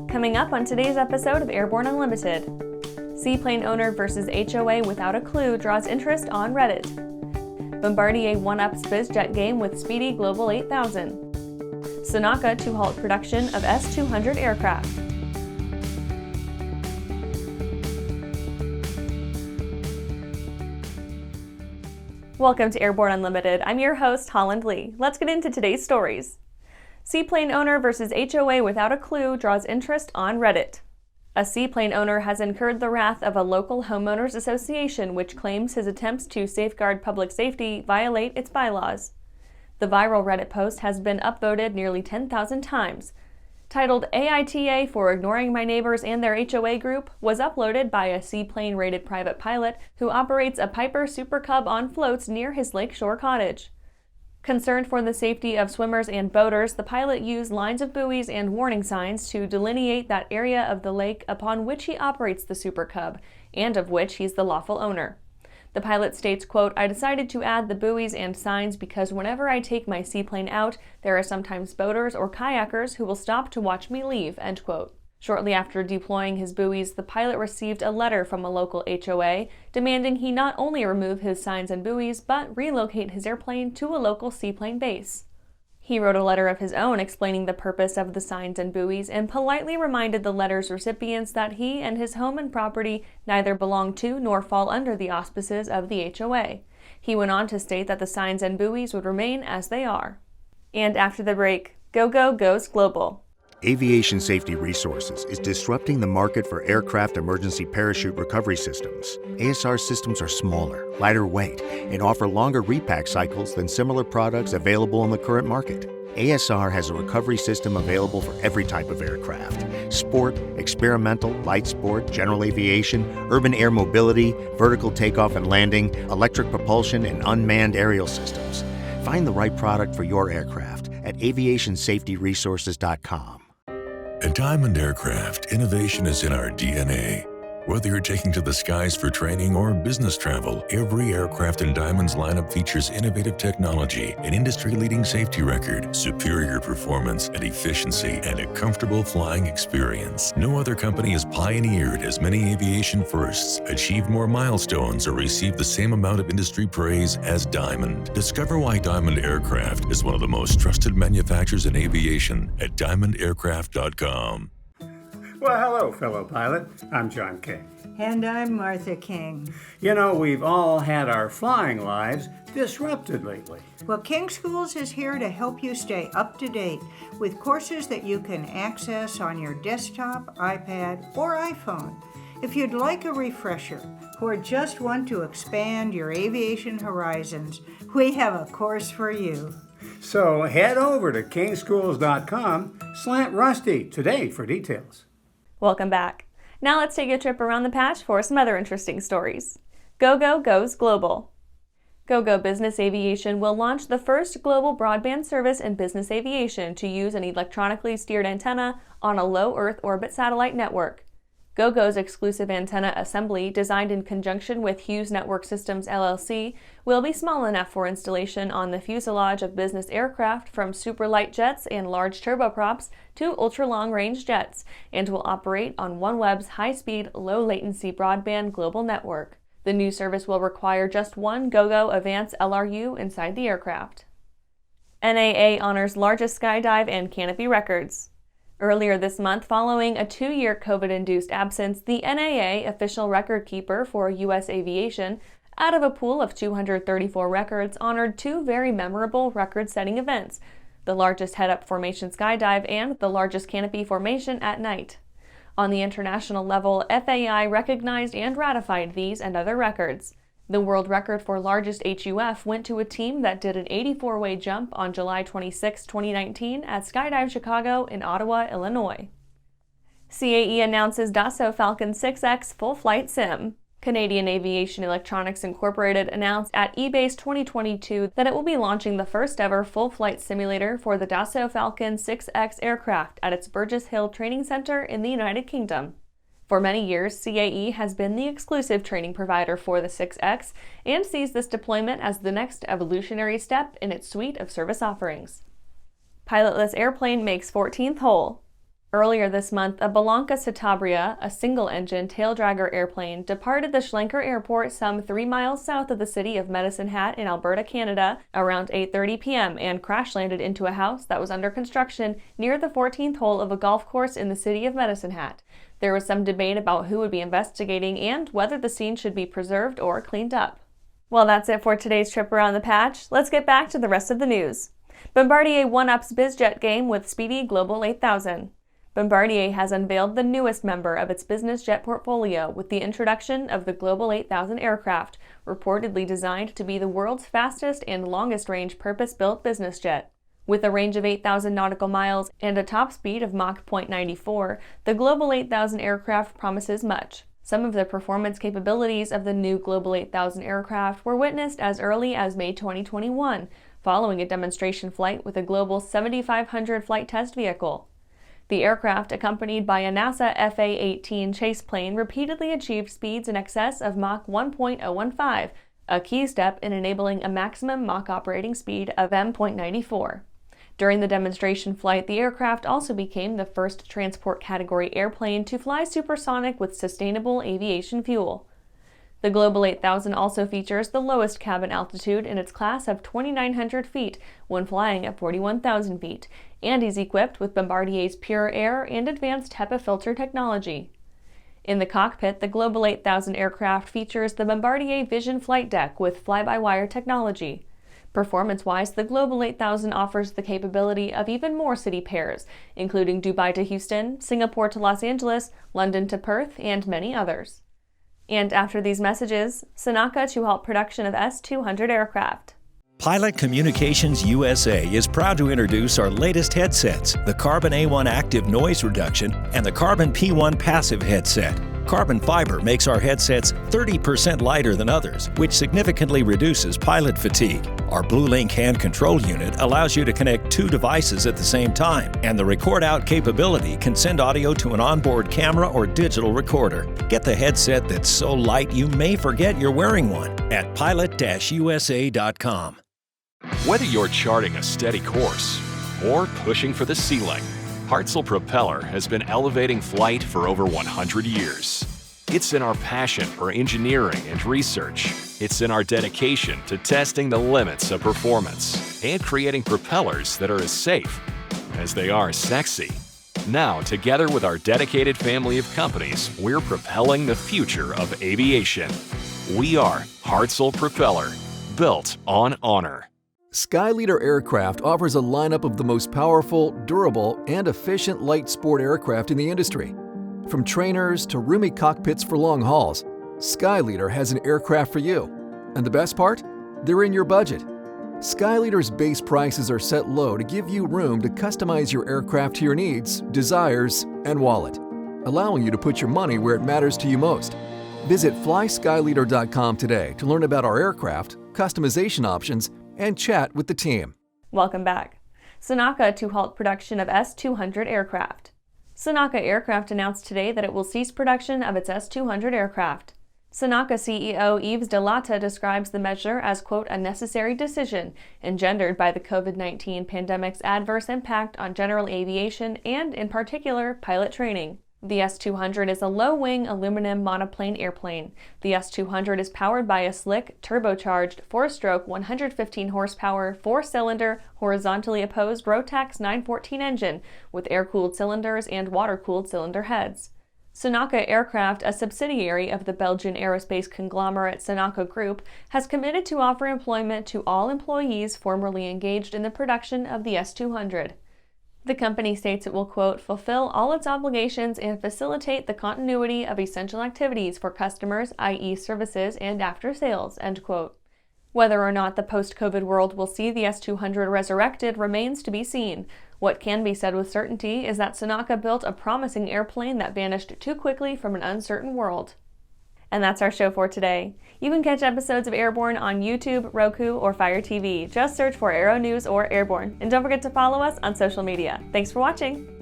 Coming up on today's episode of Airborne Unlimited, seaplane owner versus HOA without a clue draws interest on Reddit. Bombardier Ooopps bizjet game with speedy Global 8000. Sonaka to halt production of S-200 aircraft. Welcome to Airborne Unlimited. I'm your host, Holland Lee. Let's get into today's stories. Seaplane owner versus HOA without a clue draws interest on Reddit. A seaplane owner has incurred the wrath of a local homeowners association which claims his attempts to safeguard public safety violate its bylaws. The viral Reddit post has been upvoted nearly 10,000 times. Titled AITA for Ignoring My Neighbors and Their HOA Group, was uploaded by a seaplane-rated private pilot who operates a Piper Super Cub on floats near his lakeshore cottage. Concerned for the safety of swimmers and boaters, the pilot used lines of buoys and warning signs to delineate that area of the lake upon which he operates the Super Cub, and of which he's the lawful owner. The pilot states, quote, "I decided to add the buoys and signs because whenever I take my seaplane out, there are sometimes boaters or kayakers who will stop to watch me leave," end quote. Shortly after deploying his buoys, the pilot received a letter from a local HOA demanding he not only remove his signs and buoys, but relocate his airplane to a local seaplane base. He wrote a letter of his own explaining the purpose of the signs and buoys and politely reminded the letter's recipients that he and his home and property neither belong to nor fall under the auspices of the HOA. He went on to state that the signs and buoys would remain as they are. And after the break, Gogo goes global. Aviation Safety Resources is disrupting the market for aircraft emergency parachute recovery systems. ASR systems are smaller, lighter weight, and offer longer repack cycles than similar products available in the current market. ASR has a recovery system available for every type of aircraft: sport, experimental, light sport, general aviation, urban air mobility, vertical takeoff and landing, electric propulsion, and unmanned aerial systems. Find the right product for your aircraft at aviationsafetyresources.com. At Diamond Aircraft, innovation is in our DNA. Whether you're taking to the skies for training or business travel, every aircraft in Diamond's lineup features innovative technology, an industry-leading safety record, superior performance and efficiency, and a comfortable flying experience. No other company has pioneered as many aviation firsts, achieved more milestones, or received the same amount of industry praise as Diamond. Discover why Diamond Aircraft is one of the most trusted manufacturers in aviation at diamondaircraft.com. Well, hello, fellow pilot. I'm John King. And I'm Martha King. You know, we've all had our flying lives disrupted lately. Well, King Schools is here to help you stay up to date with courses that you can access on your desktop, iPad, or iPhone. If you'd like a refresher or just want to expand your aviation horizons, we have a course for you. So head over to kingschools.com/rusty today for details. Welcome back. Now let's take a trip around the patch for some other interesting stories. Gogo goes global. Gogo Business Aviation will launch the first global broadband service in business aviation to use an electronically steered antenna on a low Earth orbit satellite network. Gogo's exclusive antenna assembly, designed in conjunction with Hughes Network Systems LLC, will be small enough for installation on the fuselage of business aircraft from superlight jets and large turboprops to ultra-long-range jets, and will operate on OneWeb's high-speed, low-latency broadband global network. The new service will require just one Gogo Avance LRU inside the aircraft. NAA honors largest skydive and canopy records. Earlier this month, following a 2-year COVID-induced absence, the NAA, official record keeper for U.S. aviation, out of a pool of 234 records, honored 2 very memorable record-setting events: the largest head-up formation skydive and the largest canopy formation at night. On the international level, FAI recognized and ratified these and other records. The world record for largest HUF went to a team that did an 84-way jump on July 26, 2019 at Skydive Chicago in Ottawa, Illinois. CAE announces Dassault Falcon 6X full flight sim. Canadian Aviation Electronics Incorporated announced at eBase 2022 that it will be launching the first ever full flight simulator for the Dassault Falcon 6X aircraft at its Burgess Hill Training Center in the United Kingdom. For many years, CAE has been the exclusive training provider for the 6X and sees this deployment as the next evolutionary step in its suite of service offerings. Pilotless airplane makes 14th hole. Earlier this month, a Belanca Citabria, a single-engine taildragger airplane, departed the Schlenker Airport some 3 miles south of the city of Medicine Hat in Alberta, Canada, around 8:30 p.m. and crash-landed into a house that was under construction near the 14th hole of a golf course in the city of Medicine Hat. There was some debate about who would be investigating and whether the scene should be preserved or cleaned up. Well, that's it for today's trip around the patch. Let's get back to the rest of the news. Bombardier one-ups BizJet game with speedy Global 8000. Bombardier has unveiled the newest member of its business jet portfolio with the introduction of the Global 8000 aircraft, reportedly designed to be the world's fastest and longest-range purpose-built business jet. With a range of 8,000 nautical miles and a top speed of Mach 0.94, the Global 8000 aircraft promises much. Some of the performance capabilities of the new Global 8000 aircraft were witnessed as early as May 2021, following a demonstration flight with a Global 7500 flight test vehicle. The aircraft, accompanied by a NASA FA-18 chase plane, repeatedly achieved speeds in excess of Mach 1.015, a key step in enabling a maximum Mach operating speed of M.94. During the demonstration flight, the aircraft also became the first transport category airplane to fly supersonic with sustainable aviation fuel. The Global 8000 also features the lowest cabin altitude in its class of 2,900 feet when flying at 41,000 feet, and is equipped with Bombardier's Pure Air and advanced HEPA filter technology. In the cockpit, the Global 8000 aircraft features the Bombardier Vision flight deck with fly-by-wire technology. Performance-wise, the Global 8000 offers the capability of even more city pairs, including Dubai to Houston, Singapore to Los Angeles, London to Perth, and many others. And after these messages, Sonaca to halt production of S-200 aircraft. Pilot Communications USA is proud to introduce our latest headsets, the Carbon A1 Active Noise Reduction and the Carbon P1 Passive Headset. Carbon fiber makes our headsets 30% lighter than others, which significantly reduces pilot fatigue. Our BlueLink hand control unit allows you to connect 2 devices at the same time, and the record out capability can send audio to an onboard camera or digital recorder. Get the headset that's so light you may forget you're wearing one at pilot-usa.com. Whether you're charting a steady course or pushing for the ceiling, Hartzell Propeller has been elevating flight for over 100 years. It's in our passion for engineering and research. It's in our dedication to testing the limits of performance and creating propellers that are as safe as they are sexy. Now, together with our dedicated family of companies, we're propelling the future of aviation. We are Hartzell Propeller, built on honor. Sky Leader Aircraft offers a lineup of the most powerful, durable, and efficient light sport aircraft in the industry. From trainers to roomy cockpits for long hauls, Sky Leader has an aircraft for you. And the best part? They're in your budget. Sky Leader's base prices are set low to give you room to customize your aircraft to your needs, desires, and wallet, allowing you to put your money where it matters to you most. Visit flyskyleader.com today to learn about our aircraft, customization options, and chat with the team. Welcome back. Sonaca to halt production of S-200 aircraft. Sonaca Aircraft announced today that it will cease production of its S-200 aircraft. Sonaca CEO Yves DeLatte describes the measure as, quote, a necessary decision engendered by the COVID-19 pandemic's adverse impact on general aviation and, in particular, pilot training. The S-200 is a low-wing aluminum monoplane airplane. The S-200 is powered by a slick, turbocharged, 4-stroke, 115-horsepower, 4-cylinder, horizontally opposed Rotax 914 engine with air-cooled cylinders and water-cooled cylinder heads. Sonaca Aircraft, a subsidiary of the Belgian aerospace conglomerate Sonaca Group, has committed to offer employment to all employees formerly engaged in the production of the S-200. The company states it will, quote, fulfill all its obligations and facilitate the continuity of essential activities for customers, i.e. services and after sales, end quote. Whether or not the post-COVID world will see the S-200 resurrected remains to be seen. What can be said with certainty is that Sonaca built a promising airplane that vanished too quickly from an uncertain world. And that's our show for today. You can catch episodes of Airborne on YouTube, Roku, or Fire TV. Just search for Aero-News or Airborne. And don't forget to follow us on social media. Thanks for watching!